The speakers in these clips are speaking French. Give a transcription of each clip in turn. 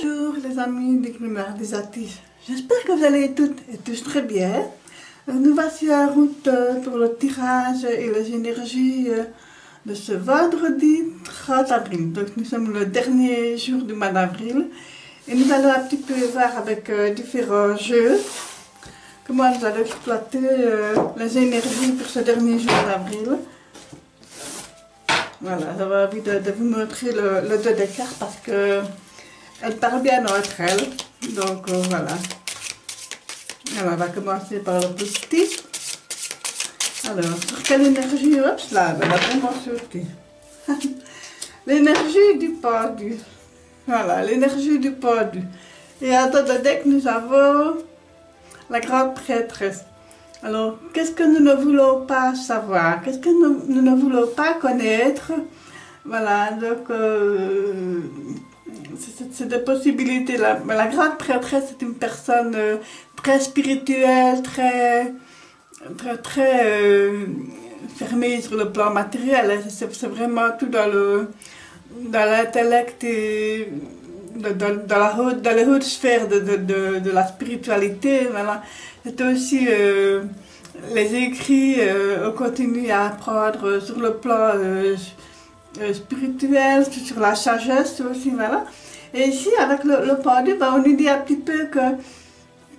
Bonjour les amis des Climardisatifs, j'espère que vous allez toutes et tous très bien. Nous voici en route pour le tirage et les énergies de ce vendredi 30 avril. Donc nous sommes le dernier jour du mois d'avril et nous allons un petit peu voir avec différents jeux comment nous allons exploiter les énergies pour ce dernier jour d'avril. Voilà, j'avais envie de vous montrer le 2 des cartes parce que elles parlent bien entre elles. Donc voilà. Alors, on va commencer par le positif. Alors, sur quelle énergie? Hop là, on va vraiment sauter. L'énergie du pendu. Voilà, l'énergie du pendu. Et à dos de deck, nous avons la grande prêtresse. Alors, qu'est-ce que nous ne voulons pas savoir? Qu'est-ce que nous ne voulons pas connaître? Voilà, donc c'est des possibilités là. La grande prêtresse est une personne très spirituelle, très fermée sur le plan matériel. C'est vraiment tout dans l'intellect et dans les hautes sphères de la spiritualité. Voilà. C'est aussi les écrits, on continue à apprendre sur le plan spirituel, sur la sagesse aussi, voilà. Et ici, avec le pendu, on nous dit un petit peu que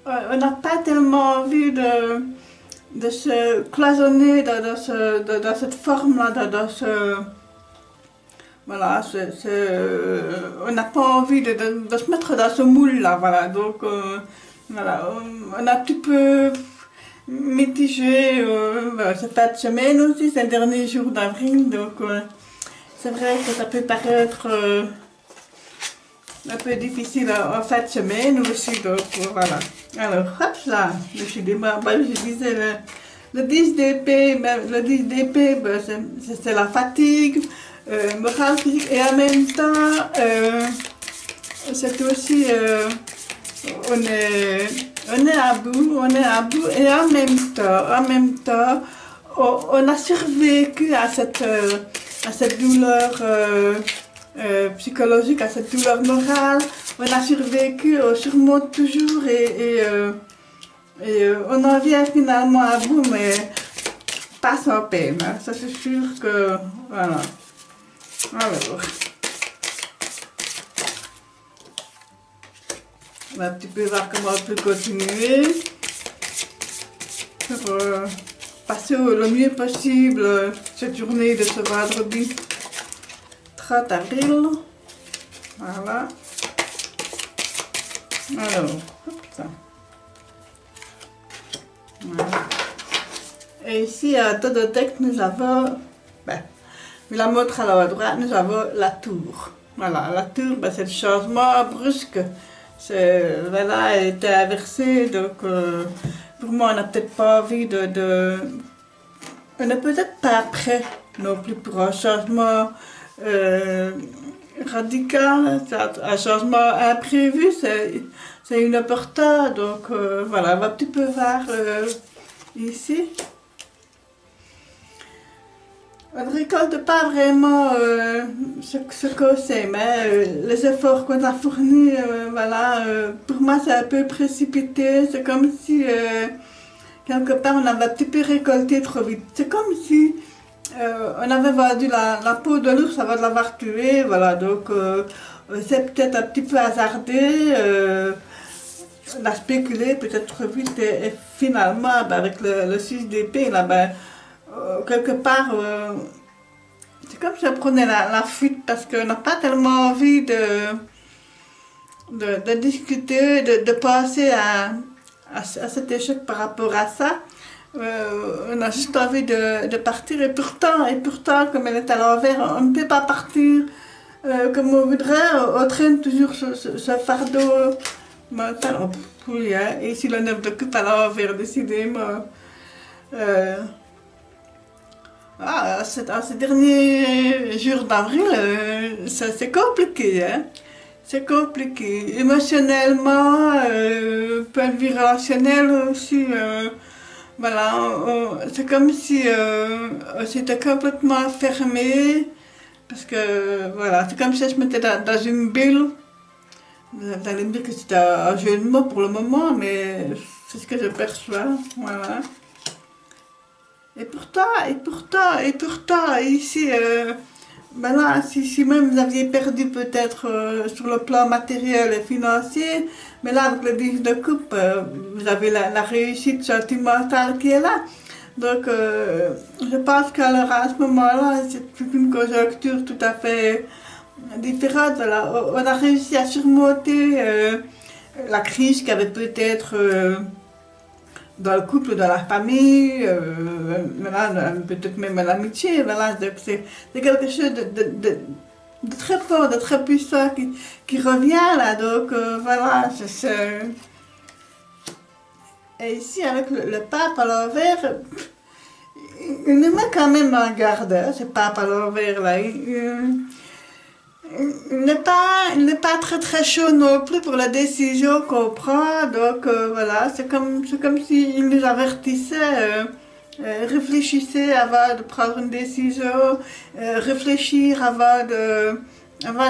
on n'a pas tellement envie de se cloisonner dans cette forme-là, voilà, on n'a pas envie de se mettre dans ce moule-là, voilà. Donc, voilà, on a un petit peu mitigé cette fin de semaine aussi, c'est le dernier jour d'avril, donc c'est vrai que ça peut paraître un peu difficile en fin de semaine aussi, donc voilà. Alors, hop là, je disais le 10 d'épée, le 10 d'épée, c'est la fatigue, morale, physique, et en même temps, c'est aussi, on est à bout, et en même temps, on a survécu à cette douleur psychologique, à cette douleur morale. On a survécu, on surmonte toujours et on en vient finalement à bout, mais pas sans peine. Hein. Ça c'est sûr que voilà. Alors, on va un petit peu voir comment on peut continuer pour passer le mieux possible cette journée de ce vendredi 30 avril. Voilà. Alors, hop ça. Voilà. Et ici, à dos de deck, nous avons, je la montre à la droite, nous avons la tour. Voilà, la tour, c'est le changement brusque. Voilà, elle était inversée, donc pour moi, on n'a peut-être pas envie on n'est peut-être pas prêt non plus pour un changement radical, un changement imprévu, c'est inopportun, donc voilà, on va un petit peu voir ici. On ne récolte pas vraiment ce qu'on sème, hein. Les efforts qu'on a fournis, voilà, pour moi c'est un peu précipité, c'est comme si quelque part on avait un petit peu récolté trop vite. C'est comme si on avait vendu la peau de l'ours avant de l'avoir tué, voilà, donc c'est peut-être un petit peu hasardé, on a spéculé peut-être trop vite et finalement avec le 6 d'épée, là, quelque part, c'est comme si on prenait la fuite parce qu'on n'a pas tellement envie de discuter, de penser à cet échec par rapport à ça. On a juste envie de partir et pourtant, comme elle est à l'envers, on ne peut pas partir comme on voudrait, on traîne toujours ce fardeau mental. Oui, hein, et ici le 9 de coupe à l'envers, décidément. Ces derniers jours d'avril, c'est compliqué, hein. C'est compliqué. Émotionnellement, point de vue relationnel aussi, voilà, c'est comme si on s'était complètement fermé, parce que, voilà, c'est comme si je me mettais dans une bulle. Vous allez me dire que c'est un jeu de mots pour le moment, mais c'est ce que je perçois. Voilà. Et pourtant, ici, ben là, si même vous aviez perdu peut-être sur le plan matériel et financier, mais là, avec le 10 de coupe, vous avez la réussite sentimentale qui est là. Donc, je pense qu'alors à ce moment-là, c'est une conjoncture tout à fait différente. Voilà. On a réussi à surmonter la crise qui avait peut-être dans le couple, dans la famille, voilà, peut-être même à l'amitié. Voilà. C'est quelque chose de très fort, de très puissant qui revient là. Donc, voilà. Et ici, avec le pape à l'envers, il nous met quand même en garde, hein, ce pape à l'envers là. Il n'est pas très très chaud non plus pour la décision qu'on prend, donc voilà, c'est comme s'il nous avertissait, réfléchissez avant de prendre une décision, réfléchir avant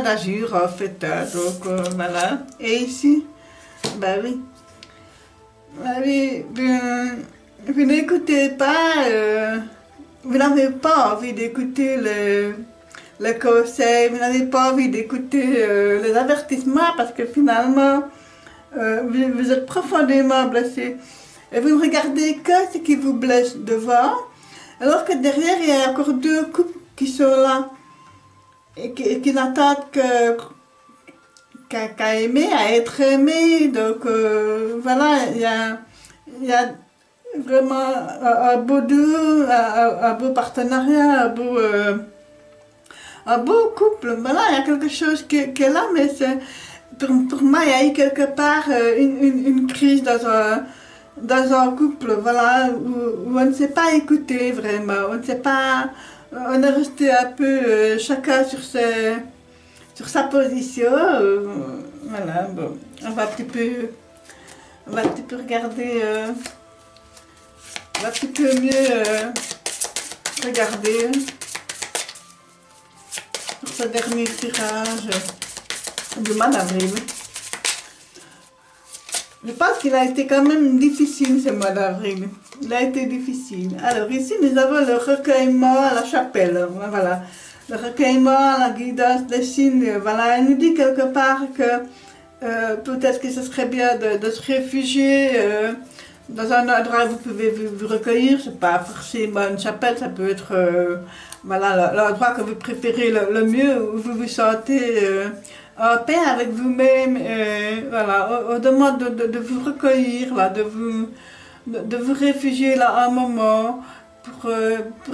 d'agir en fait, hein, donc voilà. Et ici, ben oui, ben oui, vous n'écoutez pas, vous n'avez pas envie d'écouter le conseil, vous n'avez pas envie d'écouter les avertissements parce que finalement, vous êtes profondément blessé. Et vous ne regardez que ce qui vous blesse devant, alors que derrière, il y a encore deux couples qui sont là et qui n'attendent qu'à aimer, à être aimé. Donc voilà, il y a vraiment un beau duo, un beau partenariat, un beau couple. Voilà, il y a quelque chose qui est là, mais pour moi, il y a eu quelque part une crise dans un couple, voilà, où on ne s'est pas écouté vraiment, on ne s'est pas, on est resté un peu chacun sur sa position. Voilà, bon, on va un petit peu regarder, on va un petit peu mieux regarder sur ce dernier tirage du mois d'avril. Je pense qu'il a été quand même difficile ce mois d'avril. Il a été difficile. Alors ici nous avons le recueillement à la chapelle. Voilà. Le recueillement, la guidance des signes. Voilà. Elle nous dit quelque part que peut-être que ce serait bien de se réfugier dans un endroit où vous pouvez vous recueillir. C'est pas forcément une chapelle, ça peut être voilà, l'endroit que vous préférez le mieux, où vous vous sentez en paix avec vous-même. Voilà, on demande de vous recueillir, là, de vous réfugier là un moment pour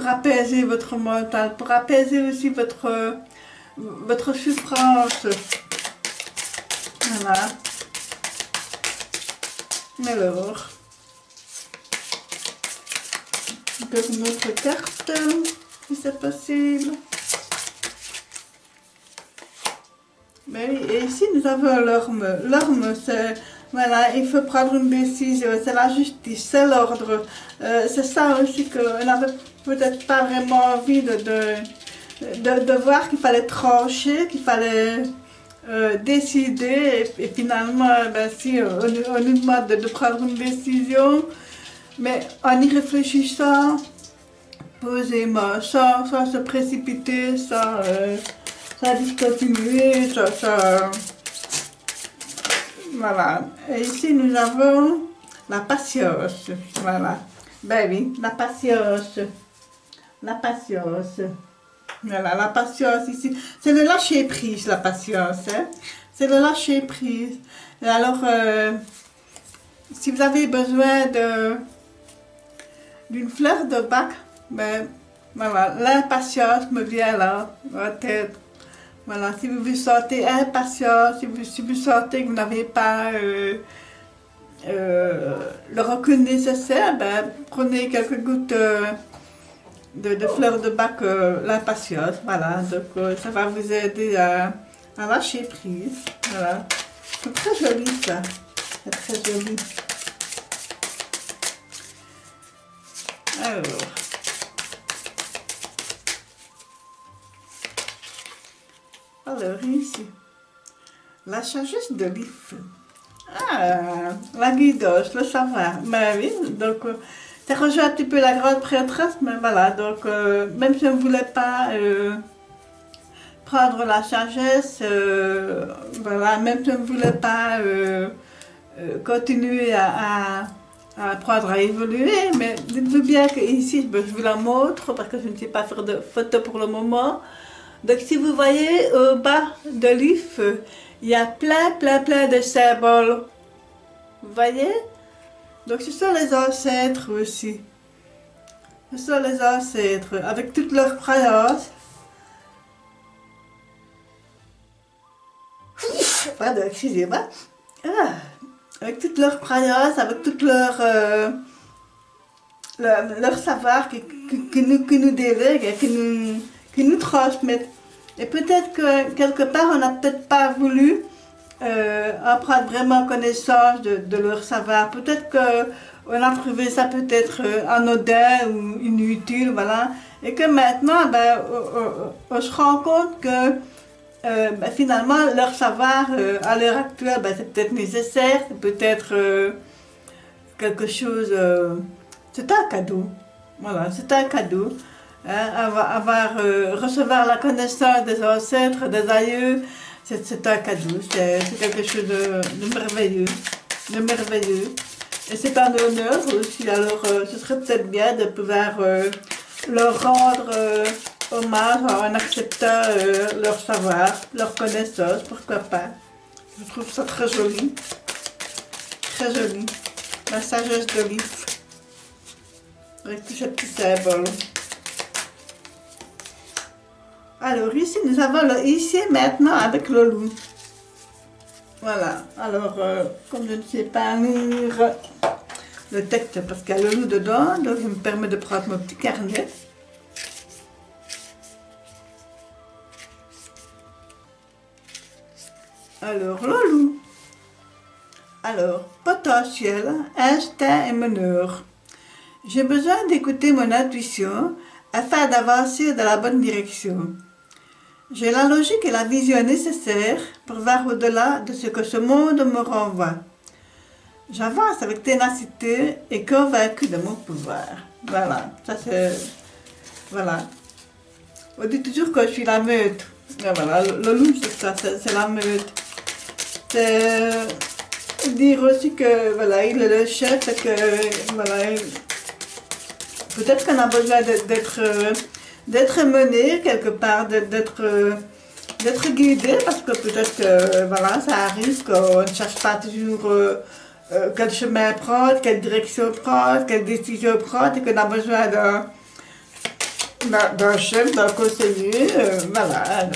apaiser votre mental, pour apaiser aussi votre souffrance. Voilà. Alors, une autre carte, si c'est possible. Ben oui, et ici nous avons l'orme. L'orme, c'est, voilà, il faut prendre une décision, c'est la justice, c'est l'ordre. C'est ça aussi qu'on n'avait peut-être pas vraiment envie de voir, qu'il fallait trancher, qu'il fallait décider. Et finalement, ben si, on nous demande de prendre une décision, mais en y réfléchissant posément, sans se précipiter, sans discontinuer, voilà. Et ici nous avons la patience, voilà. Ben oui, la patience, la patience. Voilà, la patience ici, c'est le lâcher prise, la patience, hein? C'est le lâcher prise. Et alors, si vous avez besoin d'une fleur de bac, ben voilà, l'impatience me vient là, en tête. Voilà, si vous vous sentez impatient, si vous sentez que vous n'avez pas le recul nécessaire, ben, prenez quelques gouttes de fleurs de bac, l'impatience. Voilà, donc ça va vous aider à lâcher prise. Voilà, c'est très joli ça, c'est très joli. Alors ici, La sagesse de l'IF. Ah, la guidance, le savoir. Ben oui, donc ça rejoint un petit peu la grande prêtresse, mais voilà, donc même si on ne voulait pas prendre la sagesse, voilà, même si on ne voulait pas continuer à apprendre à évoluer, mais dites-vous bien qu'ici, ben, je vous la montre parce que je ne sais pas faire de photos pour le moment. Donc si vous voyez au bas de l'IF, il y a plein de symboles. Vous voyez? Donc ce sont les ancêtres aussi. Ce sont les ancêtres avec toutes leurs croyances. Pardon, excusez-moi. Ah, avec toutes leurs croyances, avec toutes leur savoir qui nous délèguent et qui nous transmettent. Et peut-être que quelque part, on n'a peut-être pas voulu en prendre vraiment connaissance de leur savoir. Peut-être qu'on a trouvé ça peut-être anodin ou inutile, voilà. Et que maintenant, ben, on se rend compte que ben, finalement, leur savoir à l'heure actuelle, ben, c'est peut-être nécessaire, c'est peut-être quelque chose... c'est un cadeau. Voilà, c'est un cadeau. Hein, recevoir la connaissance des ancêtres, des aïeux, c'est un cadeau, c'est quelque chose de merveilleux, de merveilleux. Et c'est un honneur aussi, alors ce serait peut-être bien de pouvoir leur rendre hommage en acceptant leur savoir, leur connaissance, pourquoi pas. Je trouve ça très joli, la sagesse de l'IF, avec tous ces petits symboles. Alors ici, nous avons le ici maintenant avec le loup. Voilà, alors comme je ne sais pas lire le texte parce qu'il y a le loup dedans, donc je me permets de prendre mon petit carnet. Alors, le loup. Alors, potentiel, instinct et meneur. J'ai besoin d'écouter mon intuition afin d'avancer dans la bonne direction. J'ai la logique et la vision nécessaires pour voir au-delà de ce que ce monde me renvoie. J'avance avec ténacité et convaincu de mon pouvoir. Voilà, ça c'est... Voilà. On dit toujours que je suis la meute. Et voilà, le loup c'est ça, c'est la meute. C'est dire aussi que voilà, il est le chef et que voilà, peut-être qu'on a besoin d'être mené quelque part, d'être guidé, parce que peut-être que voilà, ça arrive qu'on ne cherche pas toujours quel chemin prendre, quelle direction prendre, quelle décision prendre, et qu'on a besoin d'un chef, d'un conseiller, voilà.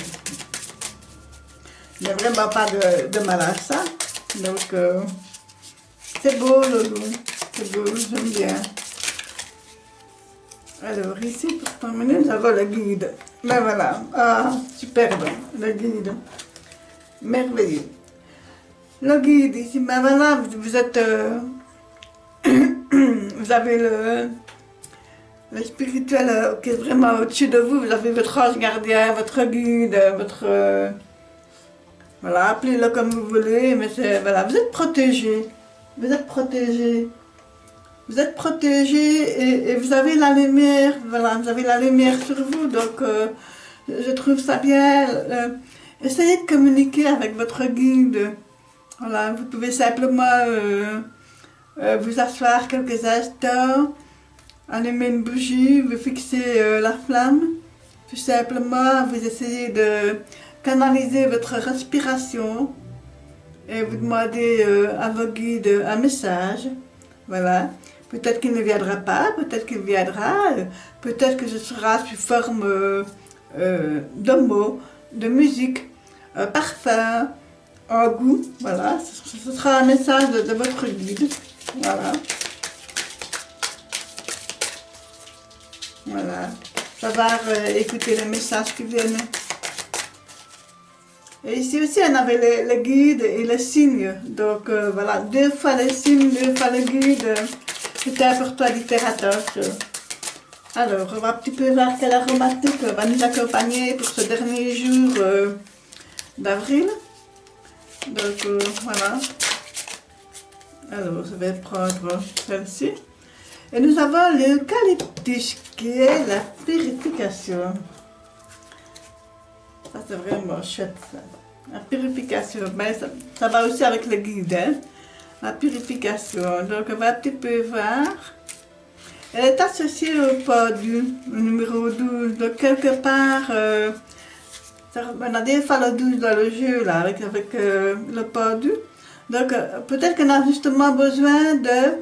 Il n'y a vraiment pas de mal à ça. Donc, c'est beau le loup, c'est beau, j'aime bien. Alors ici, pour terminer, nous avons le guide. Ben voilà, ah, superbe, le guide. Merveilleux. Le guide ici, ben voilà, vous êtes... vous avez le spirituel qui est vraiment au-dessus de vous. Vous avez votre ange gardien, votre guide, votre... voilà, appelez-le comme vous voulez, mais c'est... Voilà, vous êtes protégé. Vous êtes protégé. Vous êtes protégé et vous avez la lumière, voilà, vous avez la lumière sur vous, donc je trouve ça bien. Essayez de communiquer avec votre guide. Voilà, vous pouvez simplement vous asseoir quelques instants, allumer une bougie, vous fixer la flamme. Tout simplement, vous essayez de canaliser votre respiration et vous demandez à vos guides un message. Voilà. Peut-être qu'il ne viendra pas, peut-être qu'il viendra, peut-être que ce sera sous forme de mots, de musique, parfum, un goût, voilà. Ce sera un message de votre guide, voilà. Voilà, savoir écouter les messages qui viennent. Et ici aussi, on avait les guides et les signes, donc voilà, 2 fois les signes, 2 fois le guide. C'était important d'y faire attention. Alors, on va un petit peu voir quelle aromatique va nous accompagner pour ce dernier jour d'avril. Donc voilà. Alors je vais prendre celle-ci. Et nous avons l'eucalyptus qui est la purification. Ça c'est vraiment chouette ça. La purification, mais ça va aussi avec le guide. Hein? La purification. Donc on va un petit peu voir. Elle est associée au pendu, au numéro 12. Donc quelque part, on a des fois le 12 dans le jeu là, avec le pendu. Donc peut-être qu'on a justement besoin de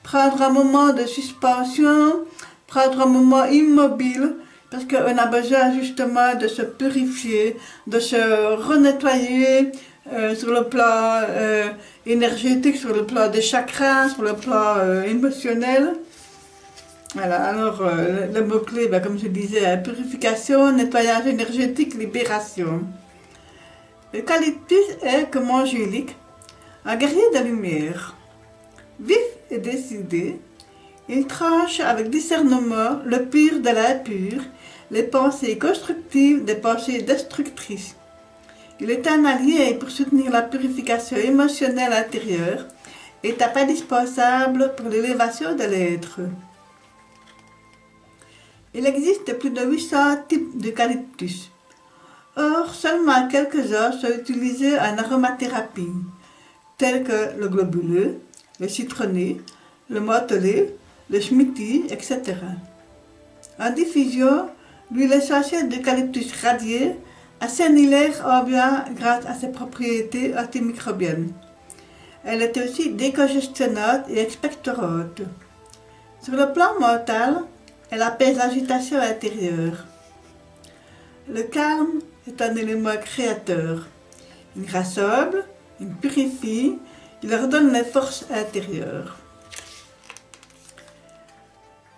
prendre un moment de suspension, prendre un moment immobile, parce qu'on a besoin justement de se purifier, de se renettoyer sur le plan énergétique, sur le plan des chakras, sur le plan émotionnel. Voilà, alors le mot-clé, comme je disais, purification, nettoyage énergétique, libération. L'eucalyptus est comme Angélique, un guerrier de lumière. Vif et décidé, il tranche avec discernement le pur de l'impur, les pensées constructives des pensées destructrices. Il est un allié pour soutenir la purification émotionnelle intérieure, étape indispensable pour l'élévation de l'être. Il existe plus de 800 types d'eucalyptus. Or, seulement quelques-uns sont utilisés en aromathérapie, tels que le globuleux, le citronné, le mortelé, le schmiti, etc. En diffusion, l'huile essentielle d'eucalyptus radiée assainit l'air ambiant grâce à ses propriétés antimicrobiennes. Elle est aussi décongestionnante et expectorante. Sur le plan mental, elle apaise l'agitation intérieure. Le calme est un élément créateur. Il rassemble, il purifie, il redonne les forces intérieures.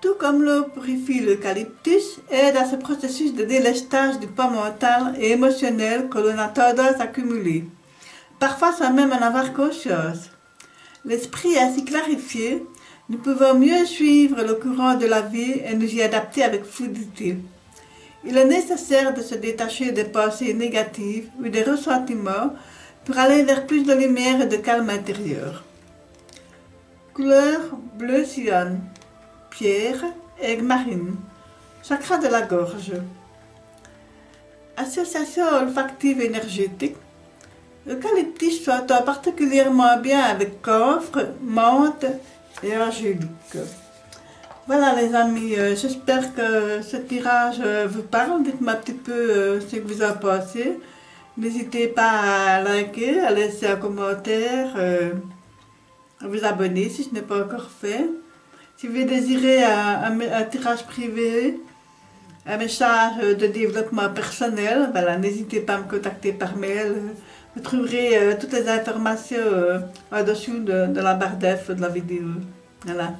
Tout comme l'eau purifie l'eucalyptus, aide à ce processus de délestage du poids mental et émotionnel que l'on a tendance à cumuler, parfois sans même en avoir conscience. L'esprit ainsi clarifié, nous pouvons mieux suivre le courant de la vie et nous y adapter avec fluidité. Il est nécessaire de se détacher des pensées négatives ou des ressentiments pour aller vers plus de lumière et de calme intérieur. Couleur bleu cyan, pierre, aigle marine, chakra de la gorge. Association olfactive énergétique. L'eucalyptus s'entend particulièrement bien avec camphre, menthe et angélique. Voilà les amis, j'espère que ce tirage vous parle. Dites-moi un petit peu ce que vous en pensez. N'hésitez pas à liker, à laisser un commentaire, à vous abonner si ce n'est pas encore fait. Si vous désirez un tirage privé, un message de développement personnel, voilà, n'hésitez pas à me contacter par mail. Vous trouverez toutes les informations en dessous de la barre d'infos de la vidéo. Voilà.